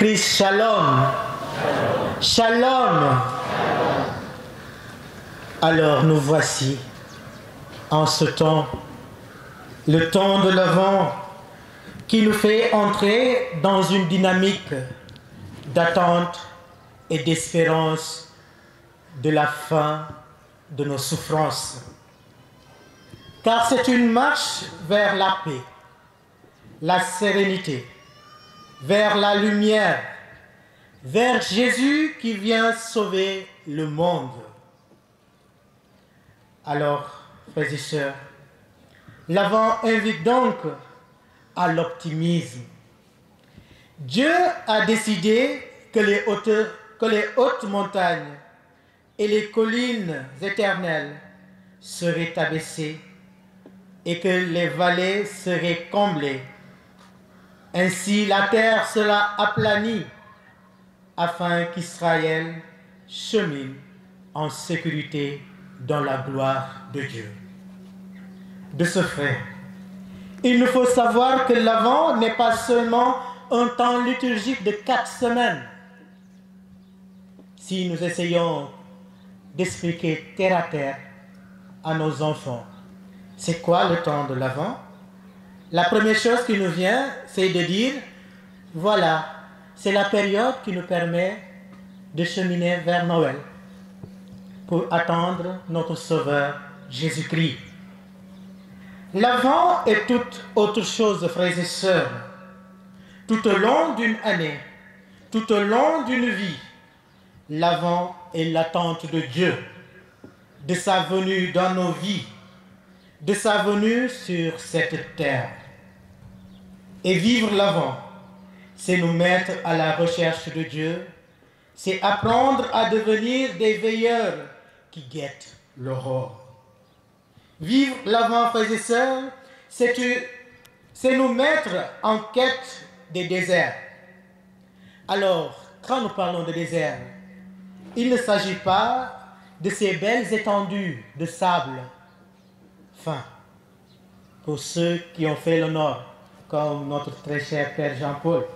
Christ, shalom. Shalom. Alors nous voici en ce temps, le temps de l'Avent, qui nous fait entrer dans une dynamique d'attente et d'espérance de la fin de nos souffrances. Car c'est une marche vers la paix, la sérénité, vers la lumière, vers Jésus qui vient sauver le monde. Alors, frères et sœurs, l'Avent invite donc à l'optimisme. Dieu a décidé que les hautes montagnes et les collines éternelles seraient abaissées et que les vallées seraient comblées. Ainsi, la terre sera aplanie afin qu'Israël chemine en sécurité dans la gloire de Dieu. De ce fait, il nous faut savoir que l'Avent n'est pas seulement un temps liturgique de 4 semaines. Si nous essayons d'expliquer terre à terre à nos enfants, c'est quoi le temps de l'Avent? La première chose qui nous vient, c'est de dire, voilà, c'est la période qui nous permet de cheminer vers Noël pour attendre notre Sauveur Jésus-Christ. L'Avent est toute autre chose, frères et sœurs. Tout au long d'une année, tout au long d'une vie, l'Avent est l'attente de Dieu, de sa venue dans nos vies, de sa venue sur cette terre. Et vivre l'Avent, c'est nous mettre à la recherche de Dieu, c'est apprendre à devenir des veilleurs qui guettent l'aurore. Vivre l'Avent, frères et sœurs, c'est nous mettre en quête des déserts. Alors, quand nous parlons de désert, il ne s'agit pas de ces belles étendues de sable fin. Pour ceux qui ont fait le Nord, comme notre très cher Père Jean-Paul,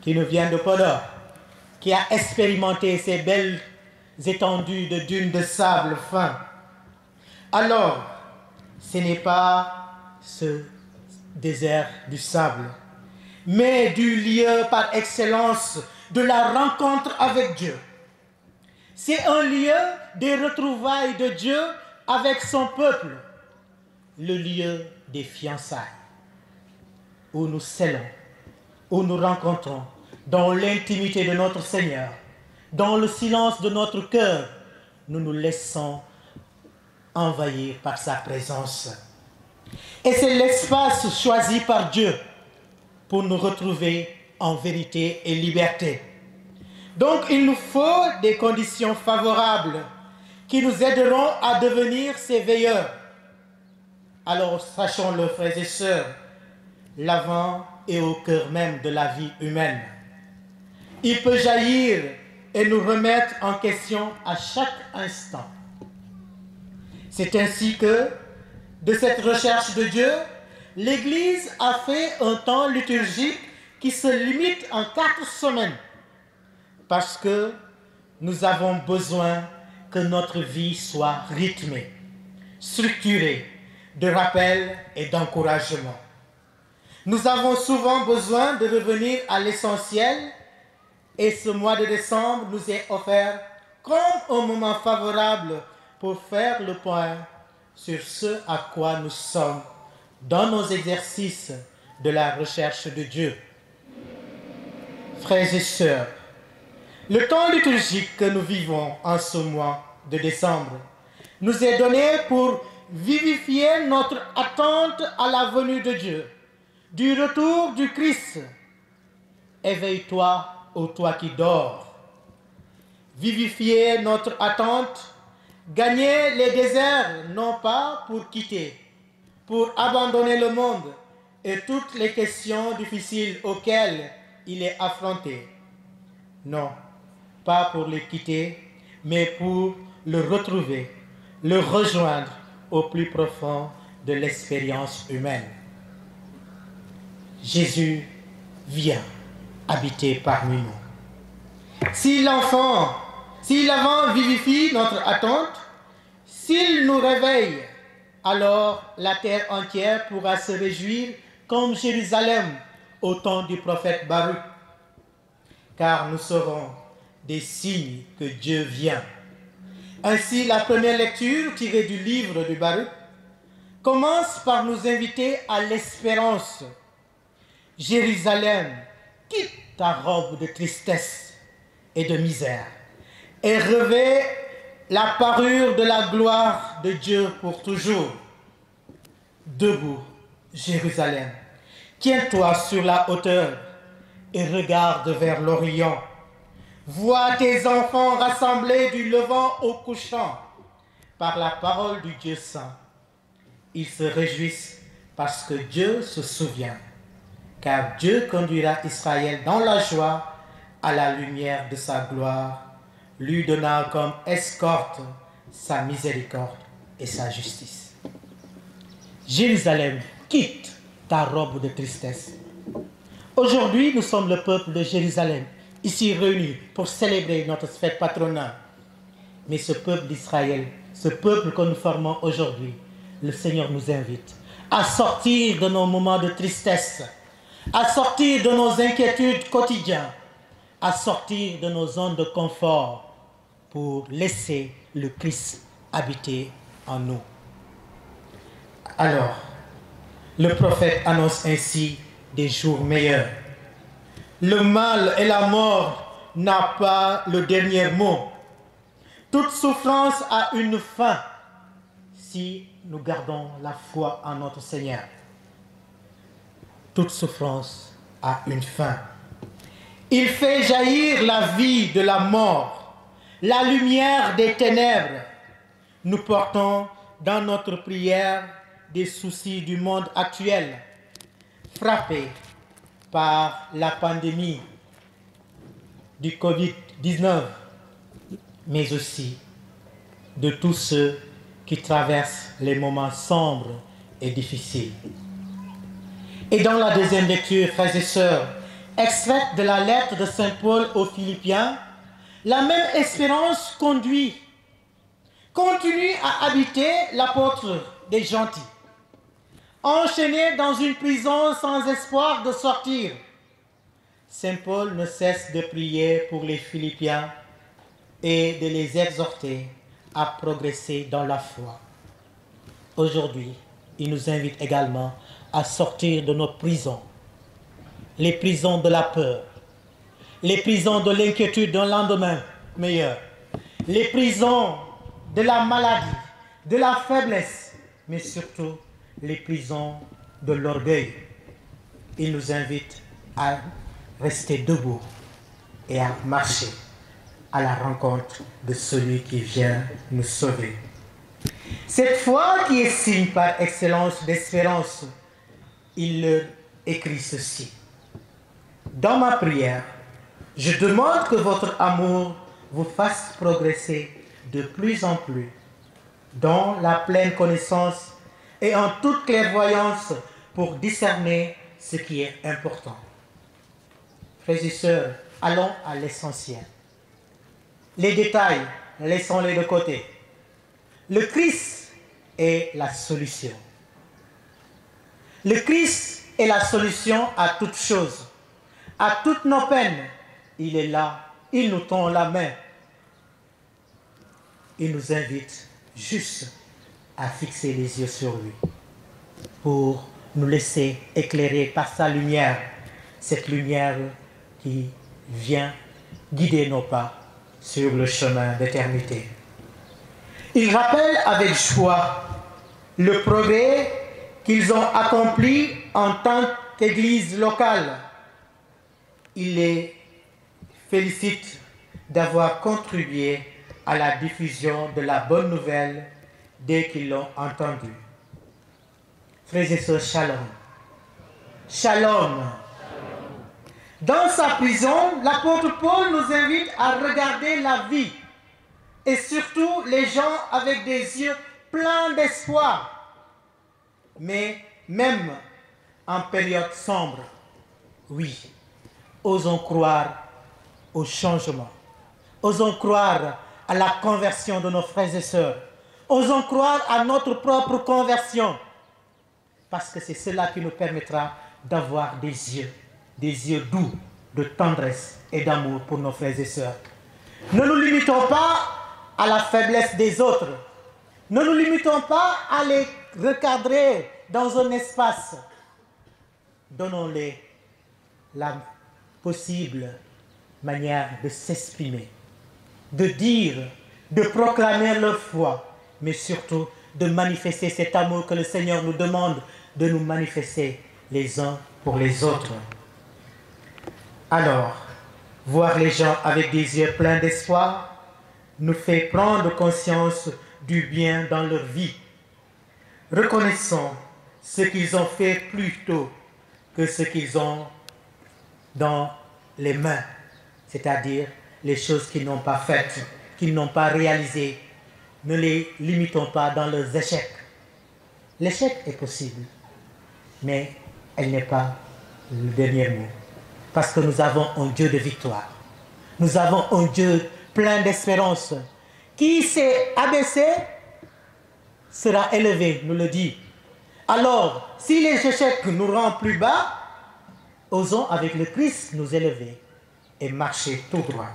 qui nous vient de Podor, qui a expérimenté ces belles étendues de dunes de sable fin. Alors, ce n'est pas ce désert du sable, mais du lieu par excellence de la rencontre avec Dieu. C'est un lieu des retrouvailles de Dieu avec son peuple, le lieu des fiançailles, où nous scellons, où nous rencontrons, dans l'intimité de notre Seigneur, dans le silence de notre cœur, nous nous laissons envahir par sa présence. Et c'est l'espace choisi par Dieu pour nous retrouver en vérité et liberté. Donc il nous faut des conditions favorables qui nous aideront à devenir ces veilleurs. Alors sachons-le, frères et sœurs, l'Avent est au cœur même de la vie humaine. Il peut jaillir et nous remettre en question à chaque instant. C'est ainsi que, de cette recherche de Dieu, l'Église a fait un temps liturgique qui se limite en 4 semaines, parce que nous avons besoin que notre vie soit rythmée, structurée, de rappel et d'encouragement. Nous avons souvent besoin de revenir à l'essentiel, et ce mois de décembre nous est offert comme un moment favorable pour faire le point sur ce à quoi nous sommes dans nos exercices de la recherche de Dieu. Frères et sœurs, le temps liturgique que nous vivons en ce mois de décembre nous est donné pour vivifier notre attente à la venue de Dieu, du retour du Christ. Éveille-toi, ô toi qui dors. Vivifier notre attente, gagner les déserts, non pas pour quitter, pour abandonner le monde et toutes les questions difficiles auxquelles il est affronté. Non, pas pour les quitter, mais pour le retrouver, le rejoindre au plus profond de l'expérience humaine. Jésus vient habiter parmi nous. Si l'avant vivifie notre attente, s'il nous réveille, alors la terre entière pourra se réjouir comme Jérusalem au temps du prophète Baruch, car nous serons des signes que Dieu vient. Ainsi, la première lecture tirée du livre de Baruch commence par nous inviter à l'espérance. Jérusalem, quitte ta robe de tristesse et de misère et revêt la parure de la gloire de Dieu pour toujours. Debout, Jérusalem, tiens-toi sur la hauteur et regarde vers l'Orient. Vois tes enfants rassemblés du levant au couchant par la parole du Dieu saint. Ils se réjouissent parce que Dieu se souvient, car Dieu conduira Israël dans la joie à la lumière de sa gloire, lui donnant comme escorte sa miséricorde et sa justice. Jérusalem, quitte ta robe de tristesse. Aujourd'hui, nous sommes le peuple de Jérusalem, ici réunis pour célébrer notre fête patronale. Mais ce peuple d'Israël, ce peuple que nous formons aujourd'hui, le Seigneur nous invite à sortir de nos moments de tristesse, à sortir de nos inquiétudes quotidiennes, à sortir de nos zones de confort pour laisser le Christ habiter en nous. Alors, le prophète annonce ainsi des jours meilleurs. Le mal et la mort n'ont pas le dernier mot. Toute souffrance a une fin si nous gardons la foi en notre Seigneur. Toute souffrance a une fin. Il fait jaillir la vie de la mort, la lumière des ténèbres. Nous portons dans notre prière des soucis du monde actuel, frappé par la pandémie du Covid-19, mais aussi de tous ceux qui traversent les moments sombres et difficiles. Et dans la deuxième lecture, frères et sœurs, extraite de la lettre de Saint Paul aux Philippiens, la même espérance continue à habiter l'apôtre des gentils. Enchaîné dans une prison sans espoir de sortir, Saint Paul ne cesse de prier pour les Philippiens et de les exhorter à progresser dans la foi. Aujourd'hui, il nous invite également à sortir de nos prisons, les prisons de la peur, les prisons de l'inquiétude d'un lendemain meilleur, les prisons de la maladie, de la faiblesse, mais surtout les prisons de l'orgueil. Il nous invite à rester debout et à marcher à la rencontre de celui qui vient nous sauver. Cette foi qui est signe par excellence d'espérance, il leur écrit ceci. Dans ma prière, je demande que votre amour vous fasse progresser de plus en plus dans la pleine connaissance et en toute clairvoyance pour discerner ce qui est important. Frères et sœurs, allons à l'essentiel. Les détails, laissons-les de côté. Le Christ est la solution. Le Christ est la solution à toutes choses. À toutes nos peines, il est là, il nous tend la main. Il nous invite juste à fixer les yeux sur lui pour nous laisser éclairer par sa lumière, cette lumière qui vient guider nos pas sur le chemin d'éternité. Il rappelle avec joie le progrès qu'ils ont accompli en tant qu'Église locale. Il les félicite d'avoir contribué à la diffusion de la bonne nouvelle dès qu'ils l'ont entendue. Frères et sœurs, shalom. Shalom. Dans sa prison, l'apôtre Paul nous invite à regarder la vie et surtout les gens avec des yeux pleins d'espoir. Mais même en période sombre, oui, osons croire au changement. Osons croire à la conversion de nos frères et sœurs. Osons croire à notre propre conversion. Parce que c'est cela qui nous permettra d'avoir des yeux doux, de tendresse et d'amour pour nos frères et sœurs. Ne nous limitons pas à la faiblesse des autres. Ne nous limitons pas à les recadrer dans un espace. Donnons-les la possible manière de s'exprimer, de dire, de proclamer leur foi, mais surtout de manifester cet amour que le Seigneur nous demande de nous manifester les uns pour les autres. Alors, voir les gens avec des yeux pleins d'espoir nous fait prendre conscience du bien dans leur vie. Reconnaissons ce qu'ils ont fait plutôt que ce qu'ils ont dans les mains, c'est-à-dire les choses qu'ils n'ont pas faites, qu'ils n'ont pas réalisées. Ne les limitons pas dans leurs échecs. L'échec est possible, mais elle n'est pas le dernier mot. Parce que nous avons un Dieu de victoire. Nous avons un Dieu plein d'espérance. Qui s'est abaissé sera élevé, nous le dit. Alors, si les échecs nous rendent plus bas, osons avec le Christ nous élever et marcher tout droit.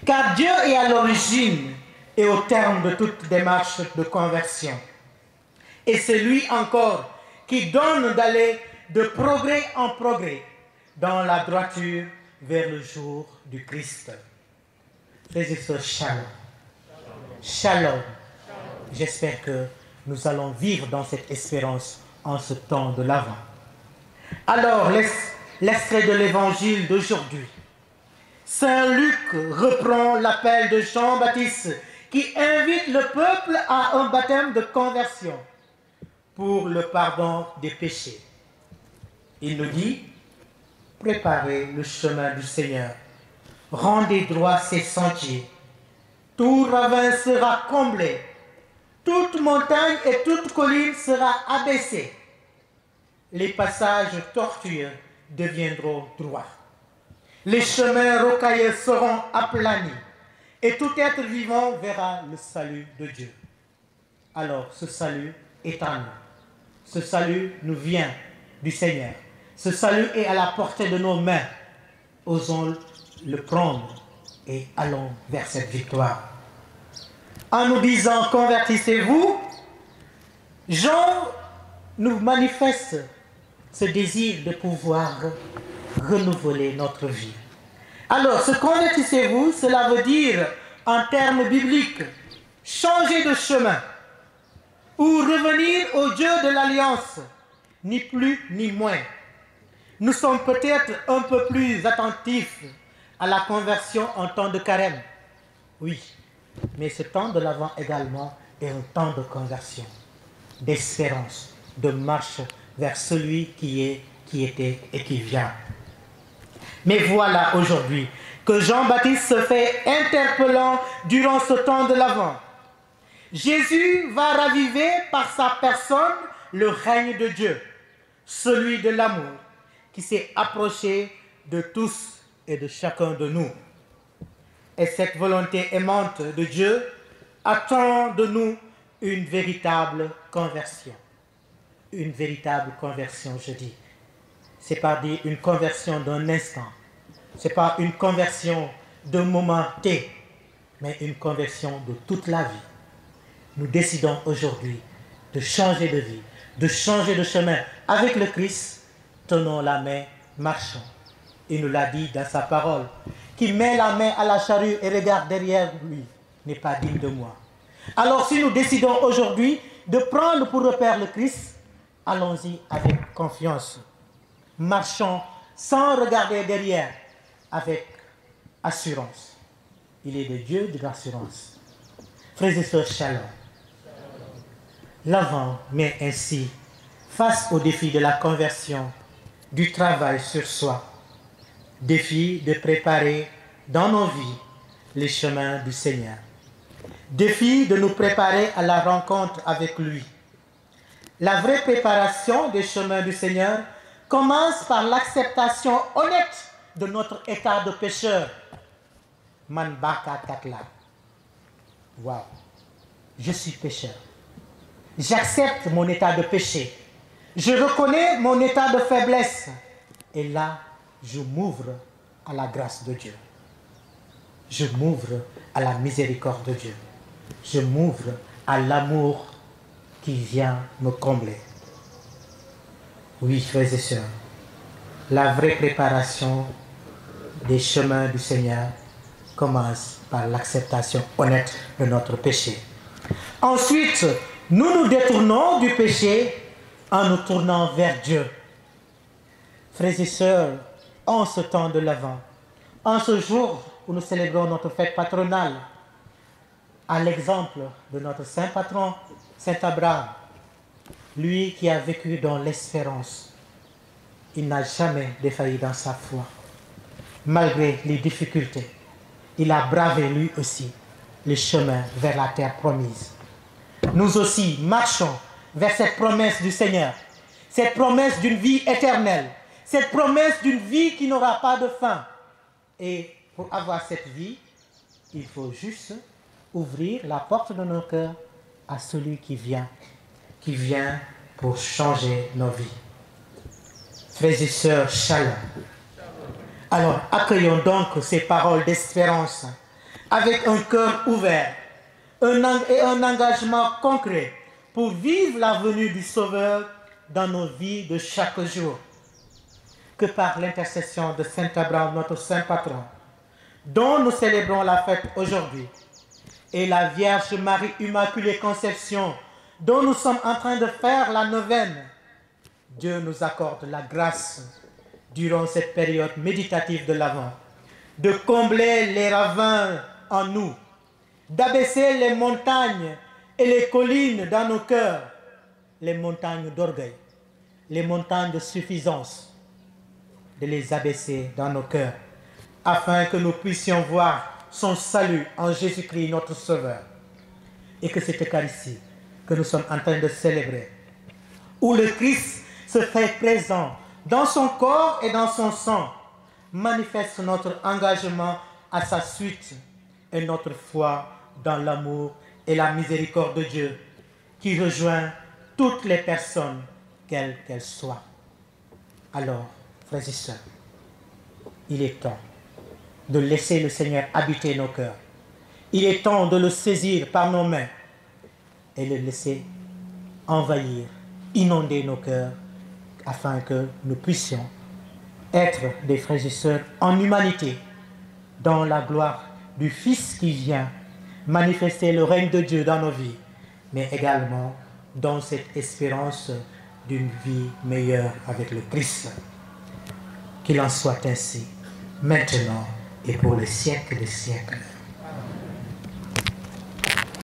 Car Dieu est à l'origine et au terme de toute démarche de conversion. Et c'est lui encore qui donne d'aller de progrès en progrès dans la droiture vers le jour du Christ. Frères et sœurs, shalom. Shalom. J'espère que nous allons vivre dans cette espérance en ce temps de l'Avent. Alors, l'extrait de l'évangile d'aujourd'hui. Saint Luc reprend l'appel de Jean-Baptiste qui invite le peuple à un baptême de conversion pour le pardon des péchés. Il nous dit, préparez le chemin du Seigneur, rendez droit ses sentiers, tout ravin sera comblé, toute montagne et toute colline sera abaissée, les passages tortueux deviendront droits, les chemins rocailleux seront aplanis, et tout être vivant verra le salut de Dieu. Alors, ce salut est en nous. Ce salut nous vient du Seigneur. Ce salut est à la portée de nos mains. Osons le prendre et allons vers cette victoire. En nous disant « Convertissez-vous », Jean nous manifeste ce désir de pouvoir renouveler notre vie. Alors, ce convertissez-vous, cela veut dire, en termes bibliques, changer de chemin ou revenir au Dieu de l'Alliance, ni plus ni moins. Nous sommes peut-être un peu plus attentifs à la conversion en temps de carême. Oui, mais ce temps de l'Avent également est un temps de conversion, d'espérance, de marche vers celui qui est, qui était et qui vient. Mais voilà aujourd'hui que Jean-Baptiste se fait interpellant durant ce temps de l'Avent. Jésus va raviver par sa personne le règne de Dieu, celui de l'amour, qui s'est approché de tous et de chacun de nous. Et cette volonté aimante de Dieu attend de nous une véritable conversion. Une véritable conversion, je dis. Ce n'est pas dire une conversion d'un instant. Ce n'est pas une conversion d'un moment T, mais une conversion de toute la vie. Nous décidons aujourd'hui de changer de vie, de changer de chemin. Avec le Christ, tenons la main, marchons. Il nous l'a dit dans sa parole. Qui met la main à la charrue et regarde derrière lui n'est pas digne de moi. Alors si nous décidons aujourd'hui de prendre pour repère le Christ, allons-y avec confiance. Marchons sans regarder derrière, avec assurance. Il est le Dieu de l'assurance. Frères et sœurs, shalom. L'Avent met ainsi face au défi de la conversion, du travail sur soi, défi de préparer dans nos vies les chemins du Seigneur, défi de nous préparer à la rencontre avec lui. La vraie préparation des chemins du Seigneur commence par l'acceptation honnête de notre état de pécheur. Man baka katla. Waouh. Je suis pécheur. J'accepte mon état de péché. Je reconnais mon état de faiblesse. Et là, je m'ouvre à la grâce de Dieu. Je m'ouvre à la miséricorde de Dieu. Je m'ouvre à l'amour qui vient me combler. Oui, frères et sœurs, la vraie préparation des chemins du Seigneur commence par l'acceptation honnête de notre péché. Ensuite, nous nous détournons du péché en nous tournant vers Dieu. Frères et sœurs, en ce temps de l'Avent, en ce jour où nous célébrons notre fête patronale, à l'exemple de notre saint patron, saint Abraham, lui qui a vécu dans l'espérance, il n'a jamais défailli dans sa foi. Malgré les difficultés, il a bravé lui aussi le chemin vers la terre promise. Nous aussi marchons vers cette promesse du Seigneur, cette promesse d'une vie éternelle, cette promesse d'une vie qui n'aura pas de fin. Et pour avoir cette vie, il faut juste ouvrir la porte de nos cœurs à celui qui vient pour changer nos vies. Frères et sœurs, shalom. Alors, accueillons donc ces paroles d'espérance avec un cœur ouvert et un engagement concret pour vivre la venue du Sauveur dans nos vies de chaque jour. Que par l'intercession de saint Abraham, notre saint patron, dont nous célébrons la fête aujourd'hui, et la Vierge Marie Immaculée Conception, dont nous sommes en train de faire la neuvaine, Dieu nous accorde la grâce, durant cette période méditative de l'Avent, de combler les ravins en nous, d'abaisser les montagnes et les collines dans nos cœurs, les montagnes d'orgueil, les montagnes de suffisance, de les abaisser dans nos cœurs, afin que nous puissions voir son salut en Jésus-Christ, notre Sauveur. Et que cette Eucharistie que nous sommes en train de célébrer, où le Christ se fait présent dans son corps et dans son sang, manifeste notre engagement à sa suite et notre foi dans l'amour et la miséricorde de Dieu, qui rejoint toutes les personnes, quelles qu'elles soient. Alors, frères et sœurs, il est temps de laisser le Seigneur habiter nos cœurs. Il est temps de le saisir par nos mains et le laisser envahir, inonder nos cœurs, afin que nous puissions être des frères et sœurs en humanité, dans la gloire du Fils qui vient manifester le règne de Dieu dans nos vies, mais également dans cette espérance d'une vie meilleure avec le Christ. Qu'il en soit ainsi, maintenant et pour les siècles des siècles.